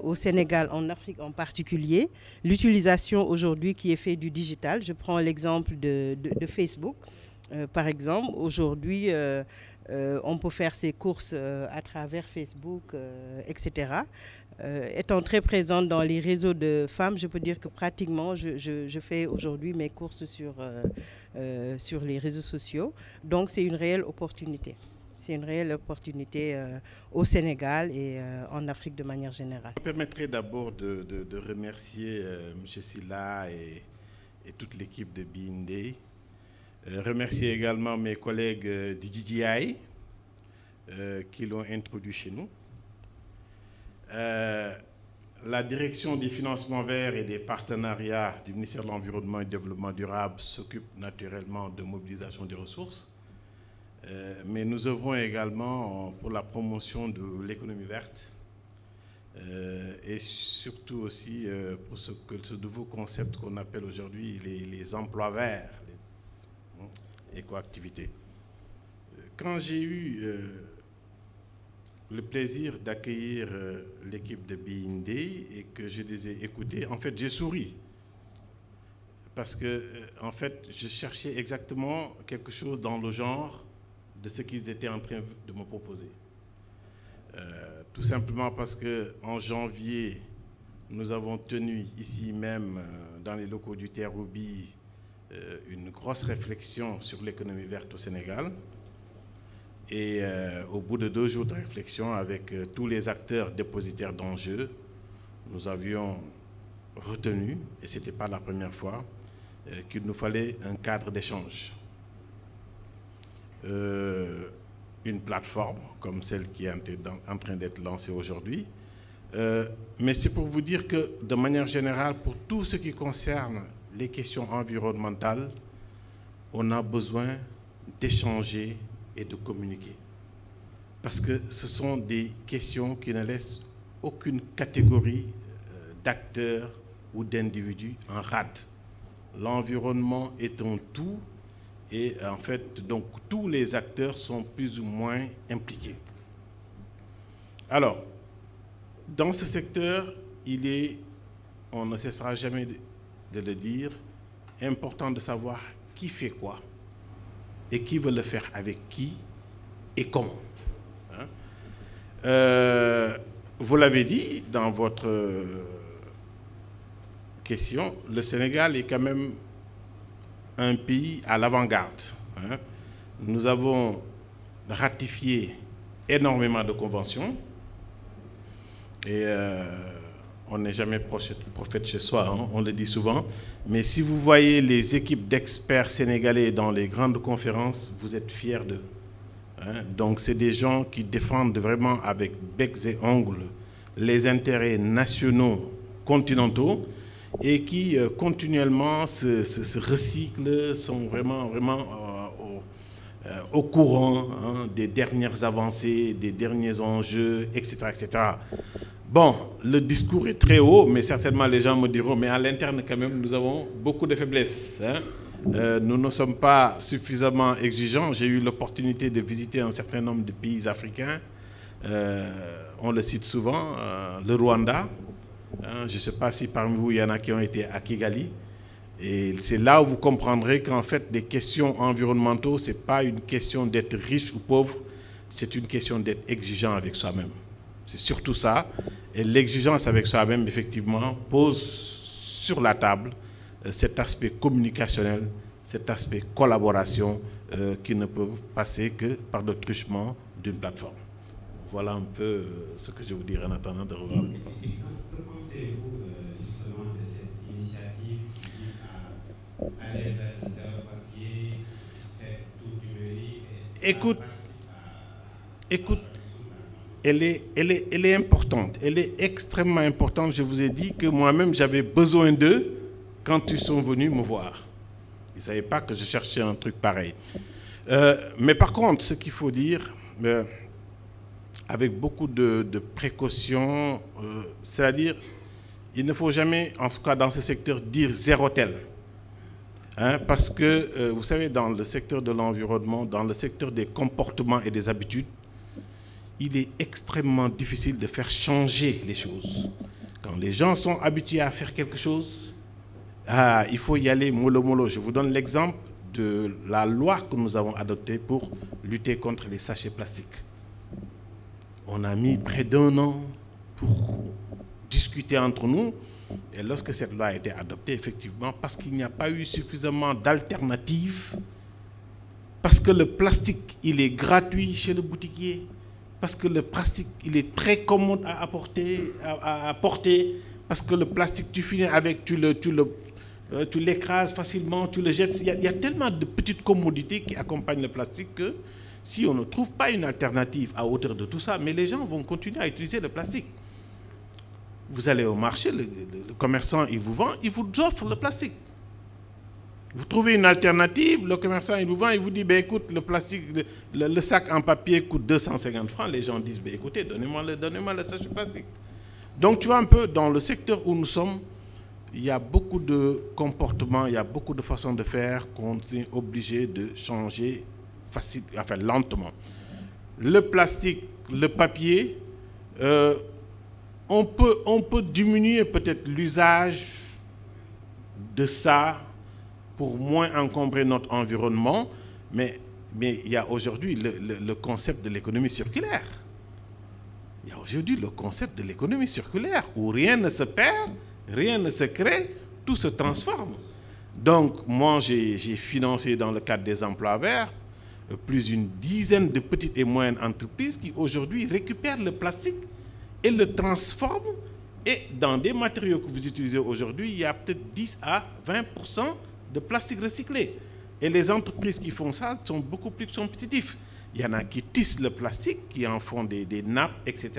au Sénégal, en Afrique en particulier. L'utilisation aujourd'hui qui est faite du digital. Je prends l'exemple de Facebook. Par exemple, aujourd'hui, on peut faire ses courses à travers Facebook, etc. Étant très présente dans les réseaux de femmes, je peux dire que pratiquement, je fais aujourd'hui mes courses sur les réseaux sociaux. Donc, c'est une réelle opportunité. C'est une réelle opportunité au Sénégal et en Afrique de manière générale. Je me permettrai d'abord de remercier M. Silla et toute l'équipe de BND. Remercier également mes collègues du DJI qui l'ont introduit chez nous. La direction des financements verts et des partenariats du ministère de l'Environnement et du Développement durable s'occupe naturellement de mobilisation des ressources. Mais nous œuvrons également pour la promotion de l'économie verte et surtout aussi pour ce nouveau concept qu'on appelle aujourd'hui les emplois verts, les éco-activités. Quand j'ai eu le plaisir d'accueillir l'équipe de BND et que je les ai écoutés, en fait, j'ai souri. Parce que, en fait, je cherchais exactement quelque chose dans le genre de ce qu'ils étaient en train de me proposer. Tout simplement parce qu'en janvier, nous avons tenu ici même, dans les locaux du Terre-Roubi, une grosse réflexion sur l'économie verte au Sénégal. Et au bout de 2 jours de réflexion avec tous les acteurs dépositaires d'enjeux, nous avions retenu, et ce n'était pas la première fois, qu'il nous fallait un cadre d'échange. Une plateforme comme celle qui est en train d'être lancée aujourd'hui. Mais c'est pour vous dire que, de manière générale, pour tout ce qui concerne les questions environnementales, on a besoin d'échanger et de communiquer. Parce que ce sont des questions qui ne laissent aucune catégorie d'acteurs ou d'individus en rade. L'environnement est un tout et en fait, donc, tous les acteurs sont plus ou moins impliqués. Alors, dans ce secteur, il est, on ne cessera jamais de le dire, important de savoir qui fait quoi et qui veut le faire avec qui et comment. Vous l'avez dit dans votre question, le Sénégal est quand même un pays à l'avant-garde. Nous avons ratifié énormément de conventions et on n'est jamais prophète chez soi, on le dit souvent. Mais si vous voyez les équipes d'experts sénégalais dans les grandes conférences, vous êtes fiers d'eux. Donc c'est des gens qui défendent vraiment avec becs et ongles les intérêts nationaux, continentaux, et qui continuellement se recyclent, sont vraiment au courant des dernières avancées, des derniers enjeux, etc., etc. Bon, le discours est très haut, mais certainement les gens me diront, mais à l'interne quand même, nous avons beaucoup de faiblesses. Nous ne sommes pas suffisamment exigeants. J'ai eu l'opportunité de visiter un certain nombre de pays africains. On le cite souvent, le Rwanda. Je ne sais pas si parmi vous, il y en a qui ont été à Kigali. Et c'est là où vous comprendrez qu'en fait, les questions environnementales, ce n'est pas une question d'être riche ou pauvre, c'est une question d'être exigeant avec soi-même. C'est surtout ça. Et l'exigence avec soi-même, effectivement, pose sur la table cet aspect communicationnel, cet aspect collaboration qui ne peut passer que par le truchement d'une plateforme. Voilà un peu ce que je vais vous dire en attendant de revoir. Que pensez-vous justement de cette initiative qui vise à aller vers le zéro papier, faire tout numérique Écoute, elle est importante, elle est extrêmement importante. Je vous ai dit que moi-même, j'avais besoin d'eux quand ils sont venus me voir. Ils ne savaient pas que je cherchais un truc pareil. Mais par contre, ce qu'il faut dire, avec beaucoup de précautions, c'est-à-dire, il ne faut jamais, en tout cas dans ce secteur, dire zéro tel. Parce que, vous savez, dans le secteur de l'environnement, dans le secteur des comportements et des habitudes, il est extrêmement difficile de faire changer les choses. Quand les gens sont habitués à faire quelque chose, il faut y aller mollo mollo. Je vous donne l'exemple de la loi que nous avons adoptée pour lutter contre les sachets plastiques. On a mis près d'1 an pour discuter entre nous. Et lorsque cette loi a été adoptée, effectivement, parce qu'il n'y a pas eu suffisamment d'alternatives, parce que le plastique, il est gratuit chez le boutiquier, parce que le plastique, il est très commode à porter, parce que le plastique, tu finis avec, tu l'écrases facilement, tu le jettes. Il y a tellement de petites commodités qui accompagnent le plastique que si on ne trouve pas une alternative à hauteur de tout ça, mais les gens vont continuer à utiliser le plastique. Vous allez au marché, le commerçant, il vous vend, il vous offre le plastique. Vous trouvez une alternative, le commerçant, il vous vend, il vous dit, ben, écoute, le plastique, le sac en papier coûte 250 francs. Les gens disent, ben, écoutez, donnez-moi le sachet plastique. Donc, tu vois un peu, dans le secteur où nous sommes, il y a beaucoup de comportements, il y a beaucoup de façons de faire qu'on est obligé de changer lentement. Le plastique, le papier, on peut diminuer peut-être l'usage de ça pour moins encombrer notre environnement, mais il y a aujourd'hui le concept de l'économie circulaire. Il y a aujourd'hui le concept de l'économie circulaire où rien ne se perd, rien ne se crée, tout se transforme. Donc, moi, j'ai financé dans le cadre des emplois verts plus d'une dizaine de petites et moyennes entreprises qui aujourd'hui récupèrent le plastique et le transforment. Et dans des matériaux que vous utilisez aujourd'hui, il y a peut-être 10 à 20% de plastique recyclé. Et les entreprises qui font ça sont beaucoup plus compétitifs. Il y en a qui tissent le plastique, qui en font des nappes, etc.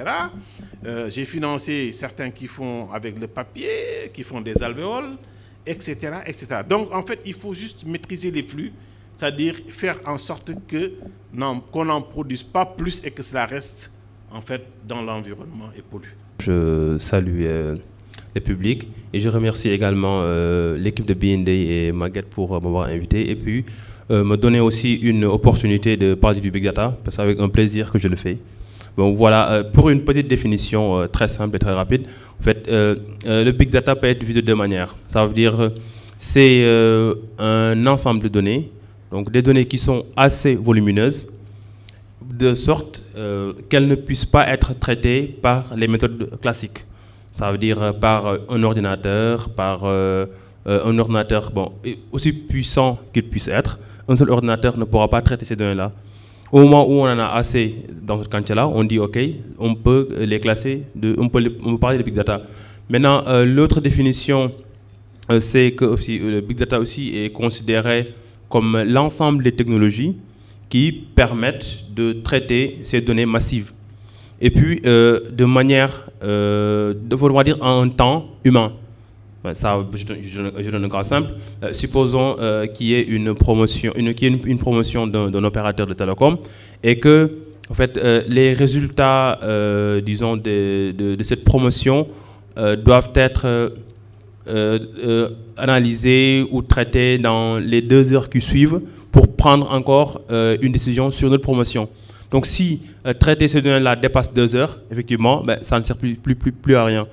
J'ai financé certains qui font avec le papier, qui font des alvéoles, etc., etc. Donc, en fait, il faut juste maîtriser les flux, c'est-à-dire faire en sorte qu'on n'en produise pas plus et que cela reste, en fait, dans l'environnement et pollue. Je salue le public et je remercie également l'équipe de BND et Maguette pour m'avoir invité et puis me donner aussi une opportunité de parler du Big Data, parce que c'est avec un plaisir que je le fais. Bon, voilà, pour une petite définition très simple et très rapide, en fait, le Big Data peut être vu de deux manières. Ça veut dire c'est un ensemble de données, donc des données qui sont assez volumineuses, de sorte qu'elles ne puissent pas être traitées par les méthodes classiques. Ça veut dire par un ordinateur, bon, aussi puissant qu'il puisse être. Un seul ordinateur ne pourra pas traiter ces données-là. Au moment où on en a assez dans ce cantier-là, on dit OK, on peut les classer, on peut parler de Big Data. Maintenant, l'autre définition, c'est que aussi, le Big Data aussi est considéré comme l'ensemble des technologies qui permettent de traiter ces données massives. Et puis, de manière, on va dire, en un temps humain. Ça, je donne un cas simple. Supposons qu'il y ait une promotion, d'un opérateur de télécom et que, en fait, les résultats, disons, de cette promotion doivent être analysés ou traités dans les 2 heures qui suivent pour prendre encore une décision sur notre promotion. Donc, si traiter ces données-là dépasse 2 heures, effectivement, ça ne sert plus à rien.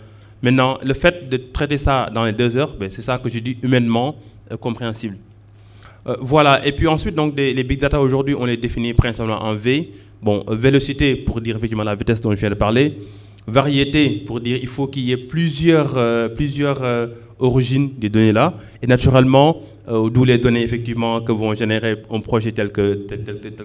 Maintenant, le fait de traiter ça dans les 2 heures, c'est ça que je dis humainement compréhensible. Voilà, et puis ensuite, donc, les Big Data aujourd'hui, on les définit principalement en V. Bon, vélocité pour dire effectivement la vitesse dont je viens de parler. Variété pour dire il faut qu'il y ait plusieurs origines des données-là. Et naturellement, d'où les données effectivement que vont générer un projet tel que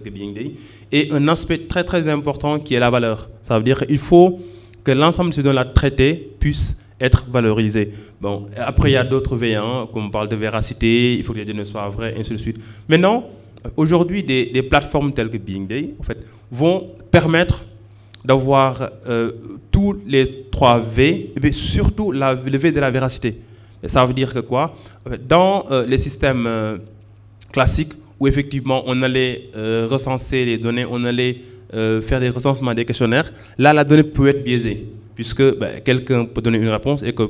BND. Et un aspect très très important qui est la valeur. Ça veut dire qu'il faut que l'ensemble de ces données-là traitées puissent être valorisées. Bon, après, il y a d'autres V, comme on parle de véracité, il faut que les données soient vraies, et ainsi de suite. Maintenant, aujourd'hui, des plateformes telles que BND, en fait, vont permettre d'avoir tous les 3 V, et surtout le V de la véracité. Et ça veut dire que quoi? Dans les systèmes classiques, où effectivement on allait recenser les données, on allait faire des recensements des questionnaires, là la donnée peut être biaisée, puisque quelqu'un peut donner une réponse et que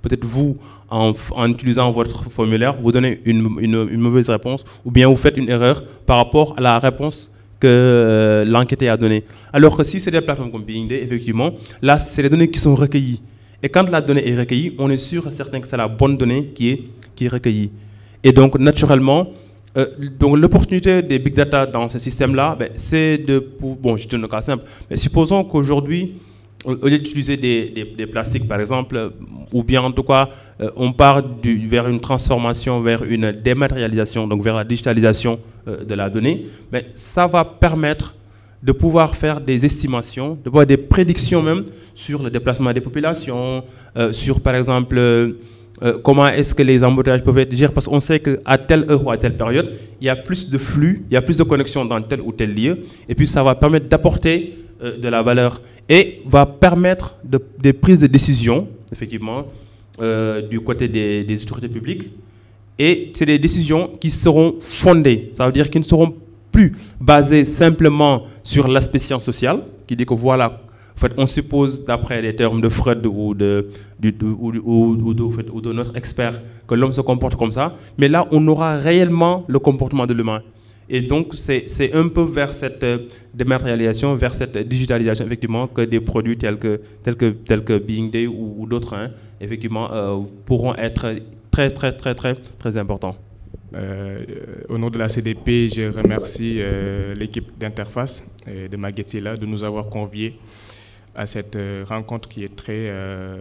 peut-être vous, en utilisant votre formulaire, vous donnez une mauvaise réponse, ou bien vous faites une erreur par rapport à la réponse que l'enquêteur a donnée. Alors que si c'est des plateformes comme BND, effectivement, là c'est les données qui sont recueillies. Et quand la donnée est recueillie, on est sûr et certain que c'est la bonne donnée qui est recueillie. Et donc, naturellement, donc l'opportunité des big data dans ce système-là, ben, c'est de... Bon, je donne un cas simple. Mais supposons qu'aujourd'hui, au lieu d'utiliser des plastiques, par exemple, ou bien en tout cas, on part vers une transformation, vers une dématérialisation, donc vers la digitalisation de la donnée, mais ça va permettre de pouvoir faire des estimations, de pouvoir des prédictions même sur le déplacement des populations, sur par exemple comment est-ce que les embouteillages peuvent être gérés, parce qu'on sait qu'à telle heure ou à telle période, il y a plus de flux, il y a plus de connexions dans tel ou tel lieu, et puis ça va permettre d'apporter de la valeur et va permettre des prises de décision, effectivement, du côté des autorités publiques. Et c'est des décisions qui seront fondées, ça veut dire qu'ils ne seront plus basées simplement sur l'aspect science sociale, qui dit que voilà, en fait, on suppose, d'après les termes de Freud ou de notre expert, que l'homme se comporte comme ça, mais là, on aura réellement le comportement de l'humain. Et donc, c'est un peu vers cette dématérialisation, vers cette digitalisation, effectivement, que des produits tels que Being Day ou d'autres, hein, effectivement, pourront être très, très, très, très, très importants. Au nom de la CDP, je remercie l'équipe d'Interface et de Maguetila de nous avoir conviés à cette rencontre qui est très,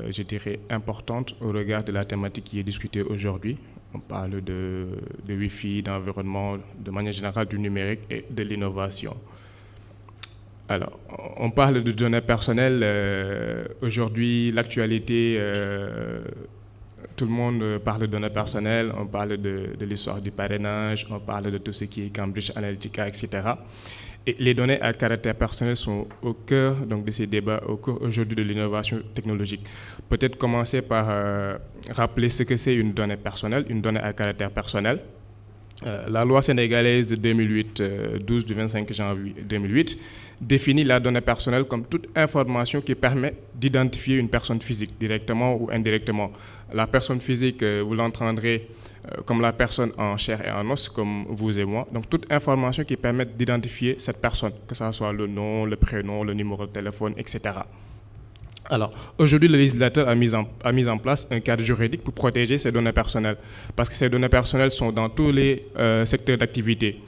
je dirais, importante au regard de la thématique qui est discutée aujourd'hui. On parle de Wi-Fi, d'environnement, de manière générale du numérique et de l'innovation. Alors, on parle de données personnelles. Aujourd'hui, l'actualité, tout le monde parle de données personnelles. On parle de l'histoire du parrainage, on parle de tout ce qui est Cambridge Analytica, etc. Et les données à caractère personnel sont au cœur donc, de ces débats, au cœur aujourd'hui de l'innovation technologique. Peut-être commencer par rappeler ce que c'est une donnée personnelle, une donnée à caractère personnel. La loi sénégalaise de 2008, 12 du 25 janvier 2008, définit la donnée personnelle comme toute information qui permet d'identifier une personne physique, directement ou indirectement. La personne physique, vous l'entendrez comme la personne en chair et en os, comme vous et moi. Donc, toute information qui permet d'identifier cette personne, que ce soit le nom, le prénom, le numéro de téléphone, etc. Alors, aujourd'hui, le législateur a mis en place un cadre juridique pour protéger ces données personnelles, parce que ces données personnelles sont dans tous les secteurs d'activité.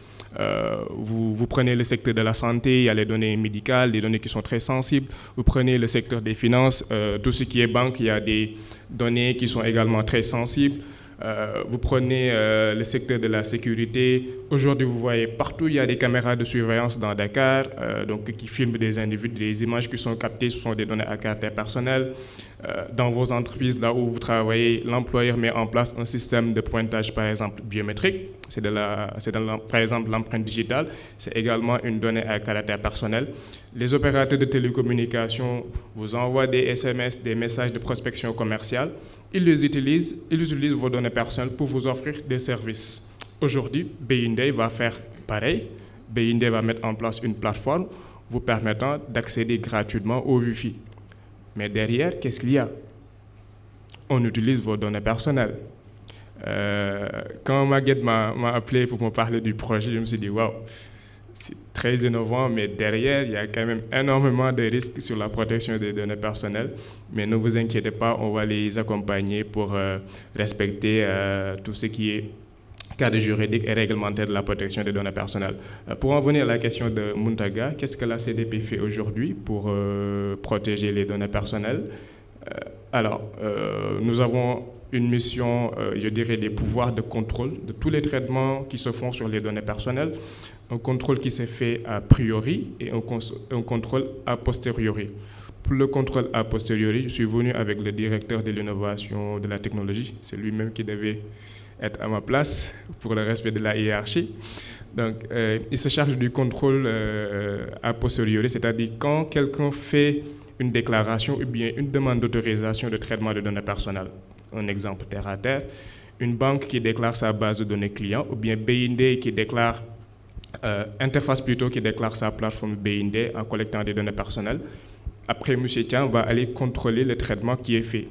Vous prenez le secteur de la santé, il y a les données médicales, les données qui sont très sensibles. Vous prenez le secteur des finances, tout ce qui est banque, il y a des données qui sont également très sensibles. Vous prenez le secteur de la sécurité. Aujourd'hui, vous voyez partout, il y a des caméras de surveillance dans Dakar, donc, qui filment des individus, des images qui sont captées, ce sont des données à caractère personnel. Dans vos entreprises, là où vous travaillez, l'employeur met en place un système de pointage, par exemple, biométrique. C'est par exemple l'empreinte digitale. C'est également une donnée à caractère personnel. Les opérateurs de télécommunications vous envoient des SMS, des messages de prospection commerciale. Ils utilisent vos données personnelles pour vous offrir des services. Aujourd'hui, Being Day va faire pareil. Being Day va mettre en place une plateforme vous permettant d'accéder gratuitement au Wi-Fi. Mais derrière, qu'est-ce qu'il y a? On utilise vos données personnelles. Quand Maguette m'a appelé pour me parler du projet, je me suis dit, waouh, c'est très innovant, mais derrière, il y a quand même énormément de risques sur la protection des données personnelles. Mais ne vous inquiétez pas, on va les accompagner pour respecter tout ce qui est cadre juridique et réglementaire de la protection des données personnelles. Pour en venir à la question de Muntaga, qu'est-ce que la CDP fait aujourd'hui pour protéger les données personnelles? Alors, nous avons une mission, je dirais, des pouvoirs de contrôle de tous les traitements qui se font sur les données personnelles. Un contrôle qui s'est fait a priori et un contrôle a posteriori. Pour le contrôle a posteriori, je suis venu avec le directeur de l'innovation de la technologie. C'est lui-même qui devait être à ma place pour le respect de la hiérarchie. Donc, il se charge du contrôle a posteriori, c'est-à-dire quand quelqu'un fait une déclaration ou bien une demande d'autorisation de traitement de données personnelles. Un exemple terre à terre, une banque qui déclare sa base de données clients ou bien Being Day qui déclare, Interface plutôt qui déclare sa plateforme Being Day en collectant des données personnelles. Après, M. Tian va aller contrôler le traitement qui est fait.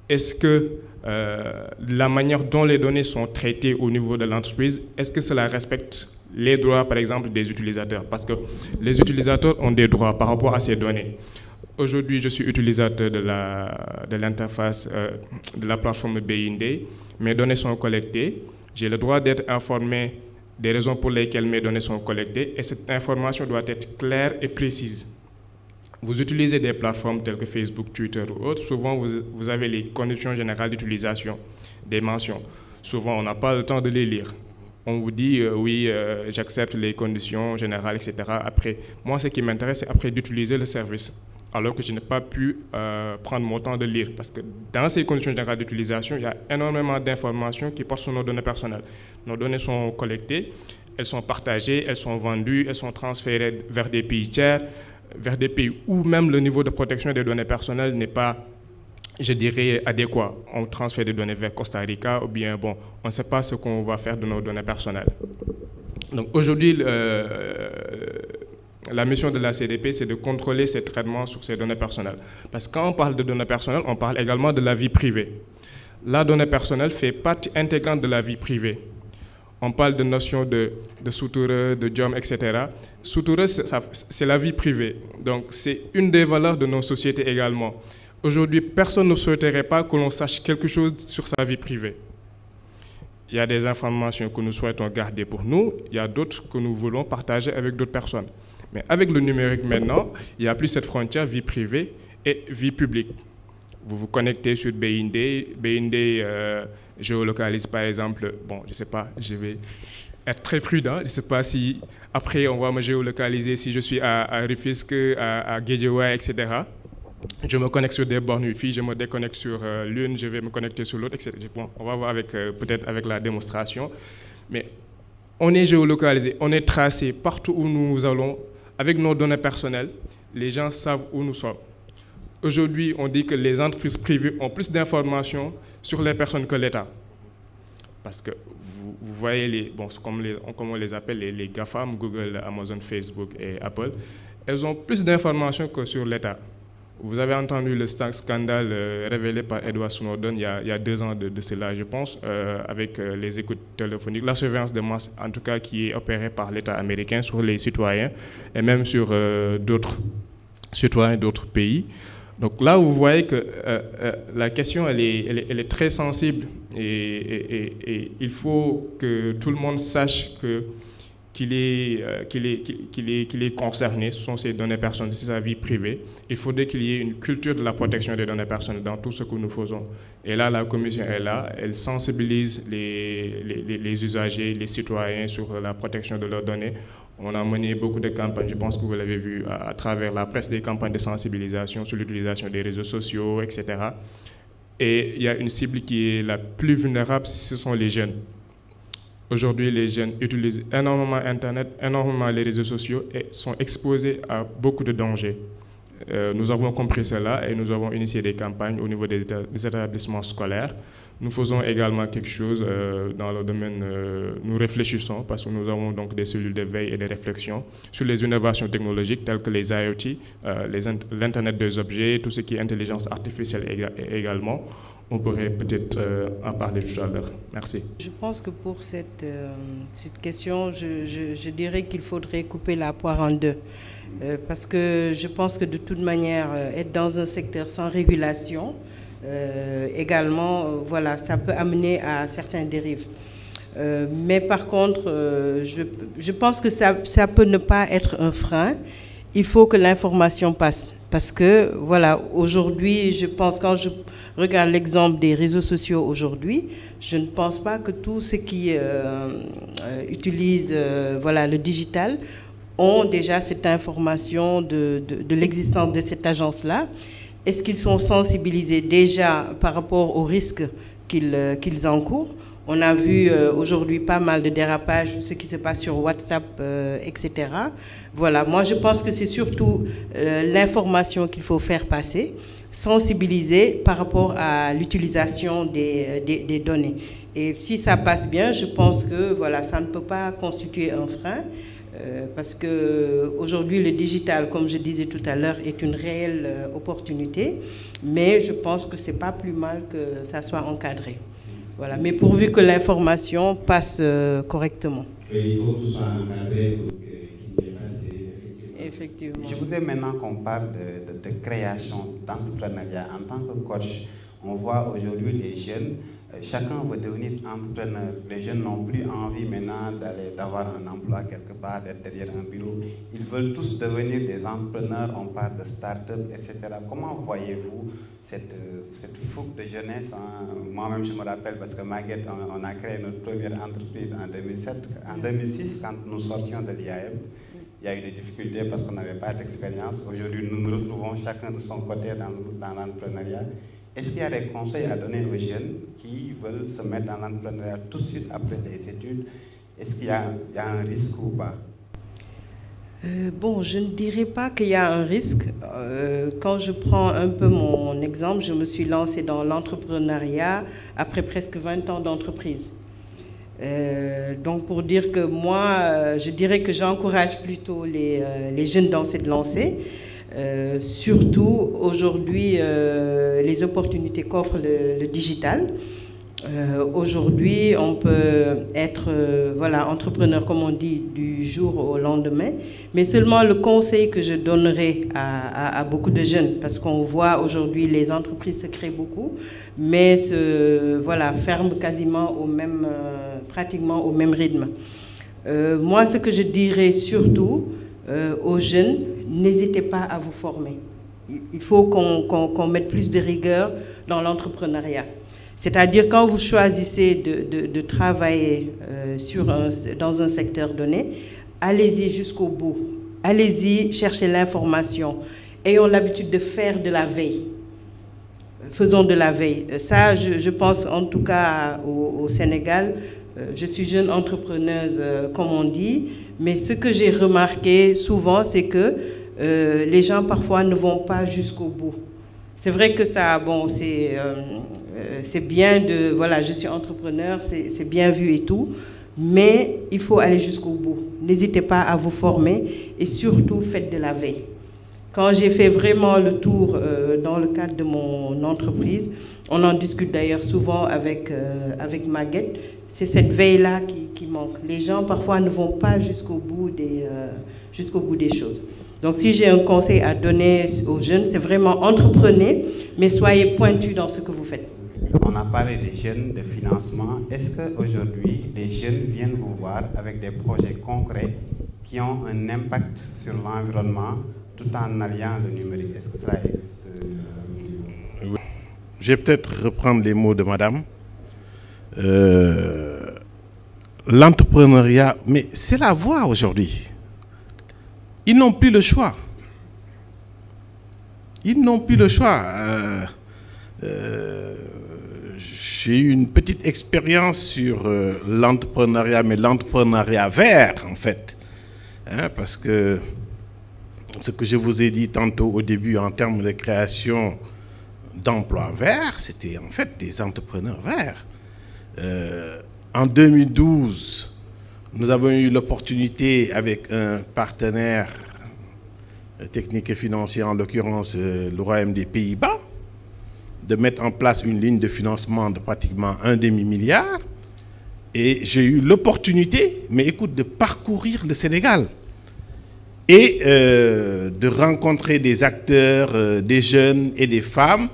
Est-ce que la manière dont les données sont traitées au niveau de l'entreprise, est-ce que cela respecte les droits, par exemple, des utilisateurs? Parce que les utilisateurs ont des droits par rapport à ces données. Aujourd'hui, je suis utilisateur de l'interface de la plateforme BindE. Mes données sont collectées. J'ai le droit d'être informé des raisons pour lesquelles mes données sont collectées et cette information doit être claire et précise. Vous utilisez des plateformes telles que Facebook, Twitter ou autres, souvent vous avez les conditions générales d'utilisation, des mentions. Souvent, on n'a pas le temps de les lire. On vous dit, oui, j'accepte les conditions générales, etc. Après, moi, ce qui m'intéresse, c'est après d'utiliser le service, alors que je n'ai pas pu prendre mon temps de lire. Parce que dans ces conditions générales d'utilisation, il y a énormément d'informations qui portent sur nos données personnelles. Nos données sont collectées, elles sont partagées, elles sont vendues, elles sont transférées vers des pays tiers, vers des pays où même le niveau de protection des données personnelles n'est pas, je dirais, adéquat. On transfère des données vers Costa Rica ou bien, bon, on ne sait pas ce qu'on va faire de nos données personnelles. Donc aujourd'hui, la mission de la CDP, c'est de contrôler ces traitements sur ces données personnelles. Parce que quand on parle de données personnelles, on parle également de la vie privée. La donnée personnelle fait partie intégrante de la vie privée. On parle de notions de sutura, de jom, etc. Sutura, c'est la vie privée. Donc c'est une des valeurs de nos sociétés également. Aujourd'hui, personne ne souhaiterait pas que l'on sache quelque chose sur sa vie privée. Il y a des informations que nous souhaitons garder pour nous, il y a d'autres que nous voulons partager avec d'autres personnes. Mais avec le numérique maintenant, il n'y a plus cette frontière vie privée et vie publique. Vous vous connectez sur BindE, géolocalise par exemple, bon, je ne sais pas, je vais être très prudent, je ne sais pas si après on va me géolocaliser si je suis à Rufisque, à Guédiawaye, etc. Je me connecte sur des bornes Wi-Fi, je me déconnecte sur l'une, je vais me connecter sur l'autre, etc. Bon, on va voir peut-être avec la démonstration. Mais on est géolocalisé, on est tracé partout où nous allons. Avec nos données personnelles, les gens savent où nous sommes. Aujourd'hui, on dit que les entreprises privées ont plus d'informations sur les personnes que l'État. Parce que vous voyez, comme on les appelle, les GAFAM, Google, Amazon, Facebook et Apple, elles ont plus d'informations que sur l'État. Vous avez entendu le scandale révélé par Edward Snowden il y a 2 ans de cela, je pense, avec les écoutes téléphoniques, la surveillance de masse, en tout cas, qui est opérée par l'État américain sur les citoyens et même sur d'autres citoyens d'autres pays. Donc là, vous voyez que la question, elle est très sensible et il faut que tout le monde sache qu'il est concerné, ce sont ses données personnelles, c'est sa vie privée. Il faudrait qu'il y ait une culture de la protection des données personnelles dans tout ce que nous faisons. Et là, la Commission est là, elle sensibilise les usagers, les citoyens sur la protection de leurs données. On a mené beaucoup de campagnes, je pense que vous l'avez vu à travers la presse, des campagnes de sensibilisation sur l'utilisation des réseaux sociaux, etc. Et il y a une cible qui est la plus vulnérable, ce sont les jeunes. Aujourd'hui, les jeunes utilisent énormément Internet, énormément les réseaux sociaux et sont exposés à beaucoup de dangers. Nous avons compris cela et nous avons initié des campagnes au niveau des établissements scolaires. Nous faisons également quelque chose dans le domaine, nous réfléchissons parce que nous avons donc des cellules de veille et de réflexion sur les innovations technologiques telles que les IoT, l'Internet des objets, tout ce qui est intelligence artificielle également. On pourrait peut-être en parler tout à l'heure. Merci. Je pense que pour cette question, je dirais qu'il faudrait couper la poire en deux. Parce que je pense que de toute manière, être dans un secteur sans régulation, également, voilà, ça peut amener à certaines dérives. Mais par contre, je pense que ça peut ne pas être un frein. Il faut que l'information passe. Parce que, voilà, aujourd'hui, je pense, quand je regarde l'exemple des réseaux sociaux aujourd'hui, je ne pense pas que tous ceux qui utilisent voilà, le digital ont déjà cette information de l'existence de cette agence-là. Est-ce qu'ils sont sensibilisés déjà par rapport aux risques qu'ils encourent? On a vu aujourd'hui pas mal de dérapages, ce qui se passe sur WhatsApp, etc. Voilà, moi je pense que c'est surtout l'information qu'il faut faire passer, sensibiliser par rapport à l'utilisation des données. Et si ça passe bien, je pense que voilà, ça ne peut pas constituer un frein, parce qu'aujourd'hui le digital, comme je disais tout à l'heure, est une réelle opportunité, mais je pense que ce n'est pas plus mal que ça soit encadré. Voilà, mais pourvu que l'information passe correctement. Et il faut que tout soit encadré pour qu'il n'y ait pas de... Effectivement. Je voudrais maintenant qu'on parle de création, d'entrepreneuriat. En tant que coach, on voit aujourd'hui les jeunes, chacun veut devenir entrepreneur. Les jeunes n'ont plus envie maintenant d'avoir un emploi quelque part, d'être derrière un bureau. Ils veulent tous devenir des entrepreneurs, on parle de start-up, etc. Comment voyez-vous cette fougue de jeunesse, hein? Moi-même, je me rappelle, parce que Maguette, on a créé notre première entreprise en 2006, quand nous sortions de l'IAM. Il y a eu des difficultés parce qu'on n'avait pas d'expérience. Aujourd'hui, nous nous retrouvons chacun de son côté dans l'entrepreneuriat. Est-ce qu'il y a des conseils à donner aux jeunes qui veulent se mettre dans l'entrepreneuriat tout de suite après les études? Est-ce qu'il y a un risque ou pas? Bon, je ne dirais pas qu'il y a un risque. Quand je prends un peu mon exemple, je me suis lancée dans l'entrepreneuriat après presque 20 ans d'entreprise. Donc pour dire que moi, je dirais que j'encourage plutôt les jeunes dans cette lancée. Surtout aujourd'hui, les opportunités qu'offre le digital. Aujourd'hui, on peut être voilà, entrepreneur, comme on dit, du jour au lendemain. Mais seulement le conseil que je donnerais à beaucoup de jeunes, parce qu'on voit aujourd'hui les entreprises se créent beaucoup, mais voilà, ferment quasiment pratiquement au même rythme. Moi, ce que je dirais surtout aux jeunes, n'hésitez pas à vous former. Il faut qu'on mette plus de rigueur dans l'entrepreneuriat. C'est-à-dire quand vous choisissez de travailler dans un secteur donné, allez-y jusqu'au bout. Allez-y chercher l'information. Ayons l'habitude de faire de la veille. Faisons de la veille. Ça, je pense en tout cas au Sénégal. Je suis jeune entrepreneuse, comme on dit, mais ce que j'ai remarqué souvent, c'est que les gens parfois ne vont pas jusqu'au bout. C'est vrai que ça, bon, c'est bien de, voilà, je suis entrepreneur, c'est bien vu et tout, mais il faut aller jusqu'au bout. N'hésitez pas à vous former et surtout faites de la veille. Quand j'ai fait vraiment le tour dans le cadre de mon entreprise, on en discute d'ailleurs souvent avec Maguette, c'est cette veille-là qui manque. Les gens parfois ne vont pas jusqu'au bout des choses. Donc si j'ai un conseil à donner aux jeunes, c'est vraiment entreprenez, mais soyez pointus dans ce que vous faites. On a parlé des jeunes, de financement. Est-ce qu'aujourd'hui, les jeunes viennent vous voir avec des projets concrets qui ont un impact sur l'environnement tout en alliant le numérique? Est-ce que ça existe? Je vais peut-être reprendre les mots de madame. L'entrepreneuriat, mais c'est la voie aujourd'hui. Ils n'ont plus le choix. Ils n'ont plus le choix. J'ai eu une petite expérience sur l'entrepreneuriat, mais l'entrepreneuriat vert, en fait. Hein, parce que ce que je vous ai dit tantôt au début en termes de création d'emplois verts, c'était en fait des entrepreneurs verts. En 2012, nous avons eu l'opportunité avec un partenaire technique et financier, en l'occurrence le Royaume des Pays-Bas, de mettre en place une ligne de financement de pratiquement 1,5 milliard. Et j'ai eu l'opportunité, mais écoute, de parcourir le Sénégal et de rencontrer des acteurs, des jeunes et des femmes,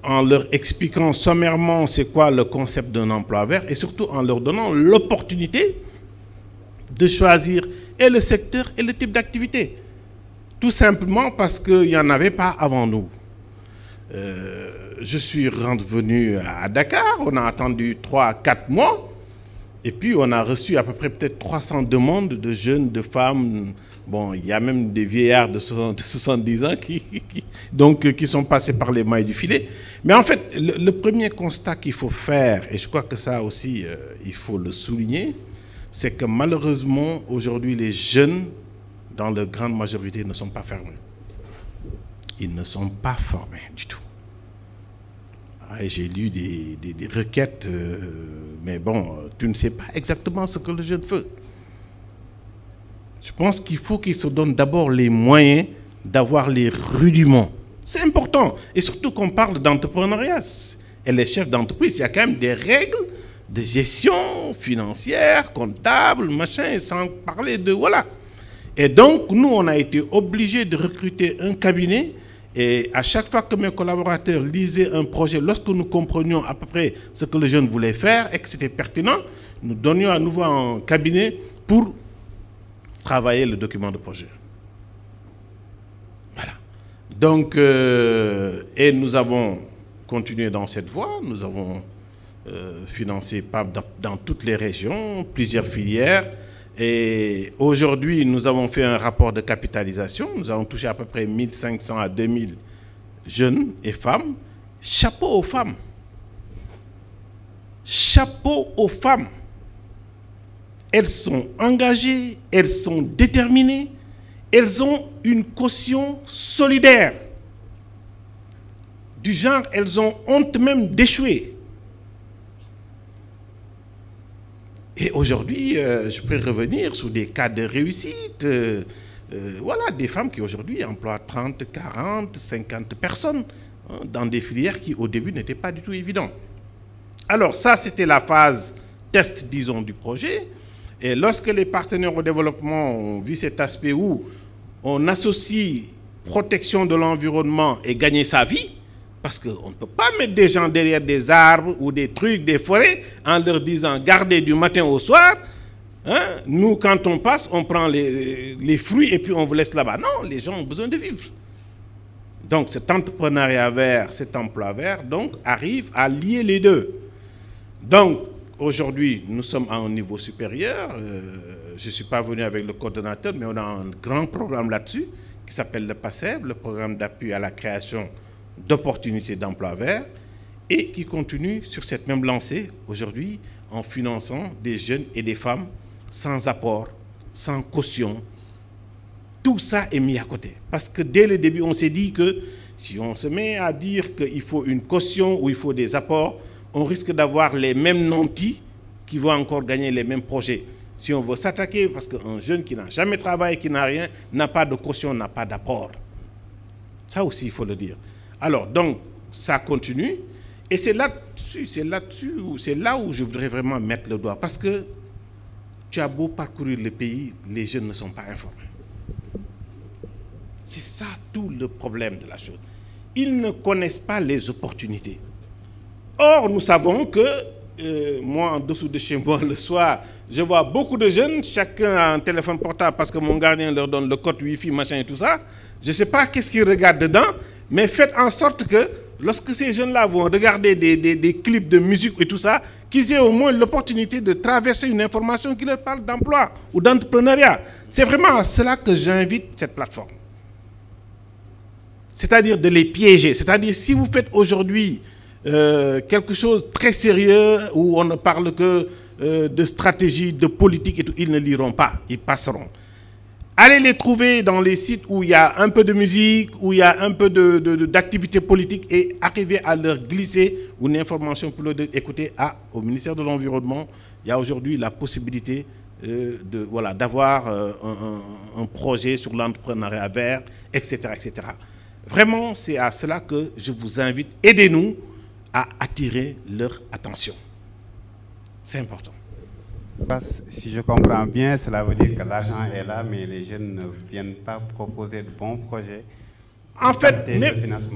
en leur expliquant sommairement c'est quoi le concept d'un emploi vert et surtout en leur donnant l'opportunité de choisir et le secteur et le type d'activité. Tout simplement parce qu'il n'y en avait pas avant nous. Je suis revenu à Dakar, on a attendu 3 à 4 mois et puis on a reçu à peu près peut-être 300 demandes de jeunes, de femmes. Bon, il y a même des vieillards de 70 ans qui sont passés par les mailles du filet. Mais en fait, le premier constat qu'il faut faire, et je crois que ça aussi, il faut le souligner, c'est que malheureusement, aujourd'hui, les jeunes, dans leur grande majorité, ne sont pas formés. Ils ne sont pas formés du tout. J'ai lu des requêtes, mais bon, tu ne sais pas exactement ce que le jeune fait. Je pense qu'il faut qu'ils se donnent d'abord les moyens d'avoir les rudiments. C'est important. Et surtout qu'on parle d'entrepreneuriat. Et les chefs d'entreprise, il y a quand même des règles de gestion financière, comptable, machin, sans parler de... Voilà. Et donc, nous, on a été obligés de recruter un cabinet. Et à chaque fois que mes collaborateurs lisaient un projet, lorsque nous comprenions à peu près ce que le jeune voulait faire et que c'était pertinent, nous donnions à nouveau un cabinet pour travailler le document de projet. Voilà. Donc, et nous avons continué dans cette voie. Nous avons financé dans toutes les régions, plusieurs filières. Et aujourd'hui, nous avons fait un rapport de capitalisation. Nous avons touché à peu près 1500 à 2000 jeunes et femmes. Chapeau aux femmes. Chapeau aux femmes. Elles sont engagées, elles sont déterminées, elles ont une caution solidaire. Du genre, elles ont honte même d'échouer. Et aujourd'hui, je peux revenir sur des cas de réussite. Voilà, des femmes qui aujourd'hui emploient 30, 40, 50 personnes dans des filières qui au début n'étaient pas du tout évidentes. Alors ça, c'était la phase test, disons, du projet. Et lorsque les partenaires au développement ont vu cet aspect où on associe protection de l'environnement et gagner sa vie, parce qu'on ne peut pas mettre des gens derrière des arbres ou des trucs, des forêts, en leur disant « gardez du matin au soir hein? ». Nous, quand on passe, on prend les fruits et puis on vous laisse là-bas. Non, les gens ont besoin de vivre. Donc cet entrepreneuriat vert, cet emploi vert, donc, arrive à lier les deux. Donc, aujourd'hui, nous sommes à un niveau supérieur. Je ne suis pas venu avec le coordonnateur, mais on a un grand programme là-dessus qui s'appelle le PASSEV, le programme d'appui à la création d'opportunités d'emploi vert, et qui continue sur cette même lancée aujourd'hui en finançant des jeunes et des femmes sans apport, sans caution. Tout ça est mis à côté. Parce que dès le début, on s'est dit que si on se met à dire qu'il faut une caution ou il faut des apports, on risque d'avoir les mêmes nantis qui vont encore gagner les mêmes projets. Si on veut s'attaquer, parce qu'un jeune qui n'a jamais travaillé, qui n'a rien, n'a pas de caution, n'a pas d'apport. Ça aussi, il faut le dire. Alors, donc, ça continue. Et c'est là-dessus, c'est là où je voudrais vraiment mettre le doigt. Parce que tu as beau parcourir le pays, les jeunes ne sont pas informés. C'est ça tout le problème de la chose. Ils ne connaissent pas les opportunités. Or, nous savons que, moi, en dessous de chez moi, le soir, je vois beaucoup de jeunes, chacun a un téléphone portable parce que mon gardien leur donne le code Wi-Fi, machin et tout ça. Je ne sais pas qu'est-ce qu'ils regardent dedans, mais faites en sorte que, lorsque ces jeunes-là vont regarder des clips de musique et tout ça, qu'ils aient au moins l'opportunité de traverser une information qui leur parle d'emploi ou d'entrepreneuriat. C'est vraiment à cela que j'invite cette plateforme. C'est-à-dire de les piéger. C'est-à-dire si vous faites aujourd'hui quelque chose de très sérieux où on ne parle que de stratégie, de politique et tout, ils ne liront pas, ils passeront. Allez les trouver dans les sites où il y a un peu de musique, où il y a un peu d'activité politique et arriver à leur glisser une information pour leur dire, écoutez, au ministère de l'Environnement, il y a aujourd'hui la possibilité d'avoir un projet sur l'entrepreneuriat vert, etc., etc. Vraiment, c'est à cela que je vous invite. Aidez-nous à attirer leur attention. C'est important. Si je comprends bien, cela veut dire que l'argent est là, mais les jeunes ne viennent pas proposer de bons projets. En fait,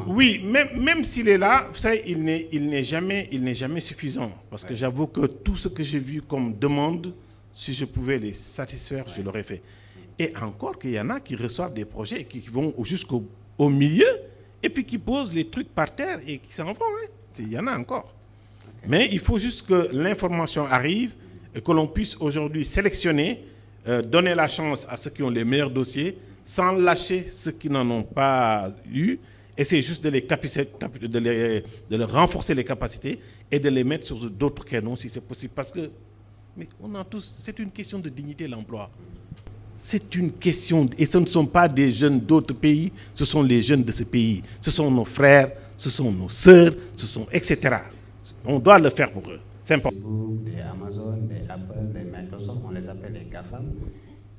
oui, même s'il est là, vous savez, il n'est jamais suffisant. Parce que j'avoue que tout ce que j'ai vu comme demande, si je pouvais les satisfaire, je l'aurais fait. Et encore qu'il y en a qui reçoivent des projets qui vont jusqu'au milieu et puis qui posent les trucs par terre et qui s'en vont. Hein. Il y en a encore. Okay. Mais il faut juste que l'information arrive et que l'on puisse aujourd'hui sélectionner, donner la chance à ceux qui ont les meilleurs dossiers, sans lâcher ceux qui n'en ont pas eu. Et c'est juste de leur renforcer les capacités et de les mettre sur d'autres canaux si c'est possible. Parce que c'est une question de dignité, l'emploi. C'est une question, et ce ne sont pas des jeunes d'autres pays, ce sont les jeunes de ce pays. Ce sont nos frères, ce sont nos sœurs, ce sont etc. On doit le faire pour eux. C'est important. Des Amazon, des Apple, des Microsoft, on les appelle les GAFAM.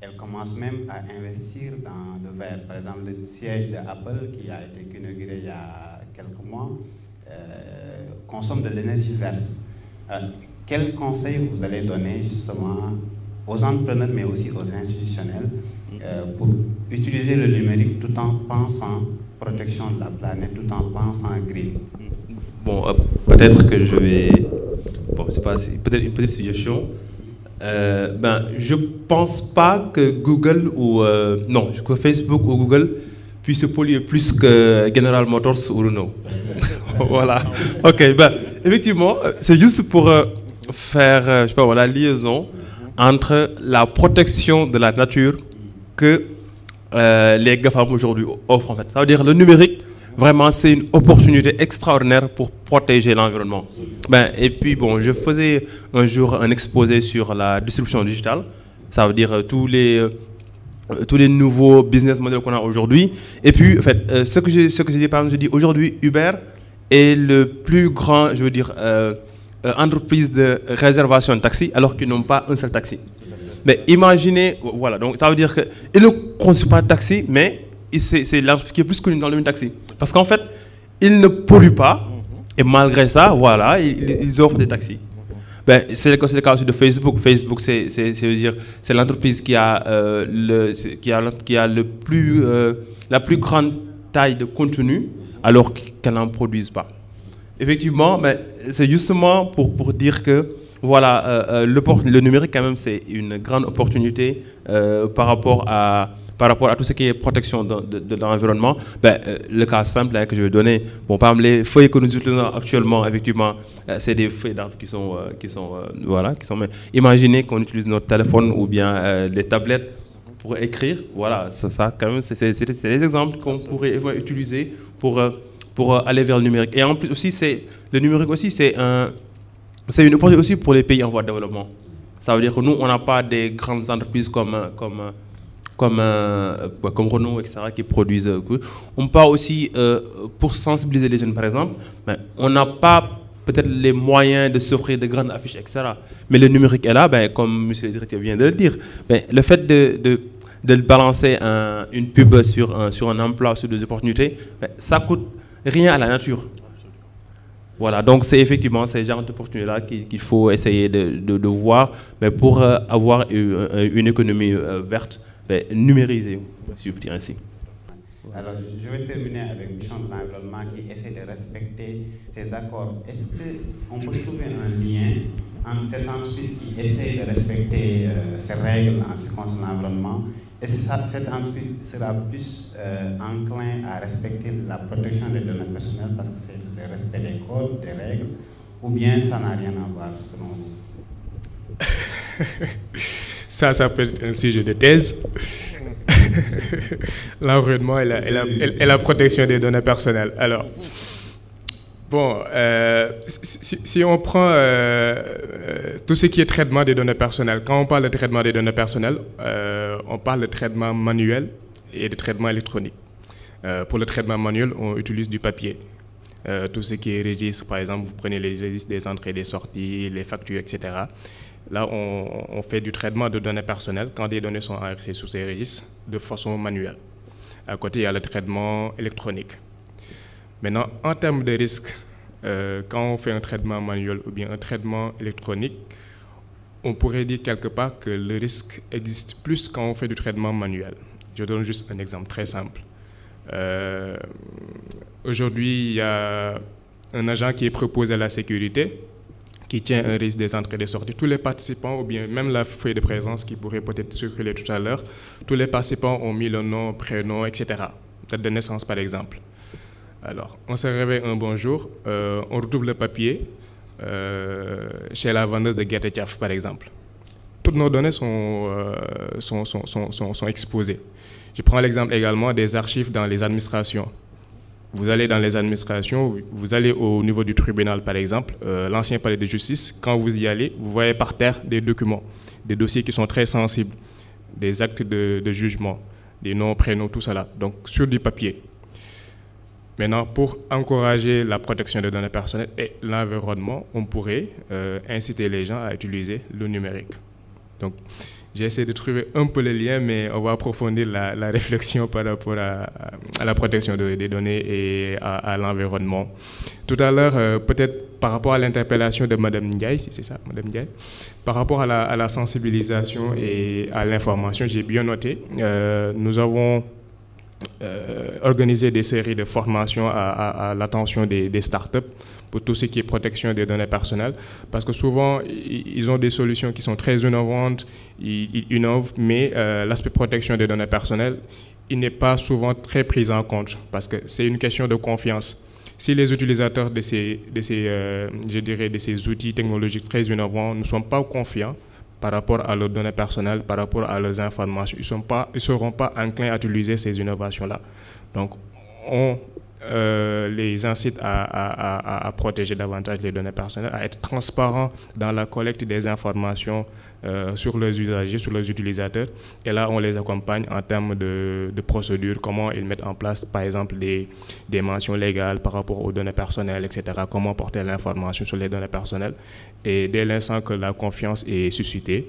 Elles commencent même à investir dans le vert. Par exemple, le siège de Apple qui a été inauguré il y a quelques mois consomme de l'énergie verte. Alors, quel conseil vous allez donner justement aux entrepreneurs, mais aussi aux institutionnels, pour utiliser le numérique tout en pensant protection de la planète, tout en pensant green? Bon, peut-être que je vais... Bon, c'est pas... Peut-être une petite suggestion. Je pense pas que Google ou... non, que Facebook ou Google puissent polluer plus que General Motors ou Renault. Voilà. Ok, effectivement, c'est juste pour faire, je sais pas, la liaison entre la protection de la nature que les GAFAM aujourd'hui offrent, en fait. Ça veut dire le numérique, vraiment, c'est une opportunité extraordinaire pour protéger l'environnement. Et puis, bon, je faisais un jour un exposé sur la distribution digitale. Ça veut dire tous les nouveaux business models qu'on a aujourd'hui. Et puis, en fait, ce que j'ai dit, par exemple, je dis aujourd'hui, Uber est le plus grand, je veux dire, entreprise de réservation de taxi, alors qu'ils n'ont pas un seul taxi. Mais imaginez, voilà, donc ça veut dire qu'ils ne construisent pas de taxi, mais c'est l'entreprise qui est plus connue dans le domaine taxi. Parce qu'en fait, ils ne polluent pas, et malgré ça, voilà, ils offrent des taxis. C'est le cas aussi de Facebook. Facebook, c'est l'entreprise qui a la plus grande taille de contenu, alors qu'elle n'en produise pas. Effectivement, c'est justement pour dire que voilà, le numérique, quand même, c'est une grande opportunité par rapport à tout ce qui est protection de l'environnement. Le cas simple que je vais donner, bon, par exemple, les feuilles que nous utilisons actuellement, effectivement, c'est des feuilles d'arbres qui sont mais imaginez qu'on utilise notre téléphone ou bien les tablettes pour écrire. Voilà, ça quand même, c'est des exemples qu'on pourrait utiliser pour aller vers le numérique. Et en plus aussi, le numérique aussi, c'est une opportunité aussi pour les pays en voie de développement. Ça veut dire que nous, on n'a pas des grandes entreprises comme Renault, etc., qui produisent. On parle aussi, pour sensibiliser les jeunes, par exemple, on n'a pas peut-être les moyens de s'offrir de grandes affiches, etc. Mais le numérique est là, comme M. le directeur vient de le dire. Le fait de balancer une pub sur un emploi, sur des opportunités, ça ne coûte rien à la nature. Voilà, donc c'est effectivement ces genres d'opportunités-là qu'il faut essayer de voir, pour avoir une économie verte, numérisée, si je peux dire ainsi. Alors, je vais terminer avec le champ de l'environnement qui essaie de respecter ces accords. Est-ce qu'on peut trouver un lien entre cette entreprise qui essaie de respecter ces règles en ce qui concerne l'environnement? Est-ce que cette entreprise sera plus enclin à respecter la protection des données personnelles parce que c'est le respect des codes, des règles, ou bien ça n'a rien à voir selon vous? Ça peut être un sujet de thèse. L'environnement et la protection des données personnelles. Alors, bon, si on prend tout ce qui est traitement des données personnelles, quand on parle de traitement des données personnelles, on parle de traitement manuel et de traitement électronique. Pour le traitement manuel, on utilise du papier. Tout ce qui est registre, par exemple, vous prenez les registres des entrées et des sorties, les factures, etc. Là, on fait du traitement de données personnelles quand des données sont enregistrées sur ces registres de façon manuelle. À côté, il y a le traitement électronique. Maintenant, en termes de risque, quand on fait un traitement manuel ou bien un traitement électronique, on pourrait dire quelque part que le risque existe plus quand on fait du traitement manuel. Je donne juste un exemple très simple. Aujourd'hui, il y a un agent qui est proposé à la sécurité, qui tient un risque des entrées et des sorties. Tous les participants, ou bien même la feuille de présence qui pourrait peut-être circuler tout à l'heure, tous les participants ont mis le nom, prénom, etc. Date de naissance, par exemple. Alors, on se réveille un bon jour, on retrouve le papier chez la vendeuse de Gerte Tiaf, par exemple. Toutes nos données sont exposées. Je prends l'exemple également des archives dans les administrations. Vous allez dans les administrations, vous allez au niveau du tribunal, par exemple, l'ancien palais de justice. Quand vous y allez, vous voyez par terre des documents, des dossiers qui sont très sensibles, des actes de jugement, des noms, prénoms, tout cela. Donc, sur du papier. Maintenant, pour encourager la protection des données personnelles et l'environnement, on pourrait inciter les gens à utiliser le numérique. Donc, j'ai essayé de trouver un peu le lien, mais on va approfondir la réflexion par rapport à la protection des données et à l'environnement. Tout à l'heure, peut-être par rapport à l'interpellation de Mme Ndiaye, si c'est ça, Mme Ndiaye, par rapport à la sensibilisation et à l'information, j'ai bien noté, nous avons organiser des séries de formations à l'attention des startups pour tout ce qui est protection des données personnelles, parce que souvent, ils ont des solutions qui sont très innovantes, ils innovent, mais l'aspect protection des données personnelles, il n'est pas souvent très pris en compte, parce que c'est une question de confiance. Si les utilisateurs de ces outils technologiques très innovants ne sont pas confiants par rapport à leurs données personnelles, par rapport à leurs informations, ils ne seront pas enclins à utiliser ces innovations-là. Donc, on les incite à protéger davantage les données personnelles, à être transparents dans la collecte des informations sur leurs usagers, sur leurs utilisateurs. Et là, on les accompagne en termes de procédures, comment ils mettent en place, par exemple, des mentions légales par rapport aux données personnelles, etc., comment porter l'information sur les données personnelles. Et dès l'instant que la confiance est suscitée,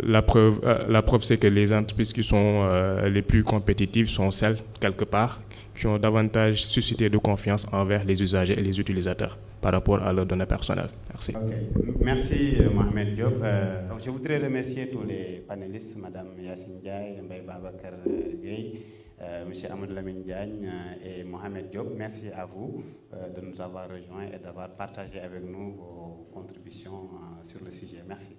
la preuve c'est que les entreprises qui sont les plus compétitives sont celles, quelque part, qui ont davantage suscité de confiance envers les usagers et les utilisateurs par rapport à leurs données personnelles. Merci. Okay. Merci Mohamed Diop. Je voudrais remercier tous les panélistes, Mme Yacine Ndiaye, Mbaye Babacar Gueye, M. Amadou Lamine Diagne et Mohamed Diop. Merci à vous de nous avoir rejoints et d'avoir partagé avec nous vos contributions sur le sujet. Merci.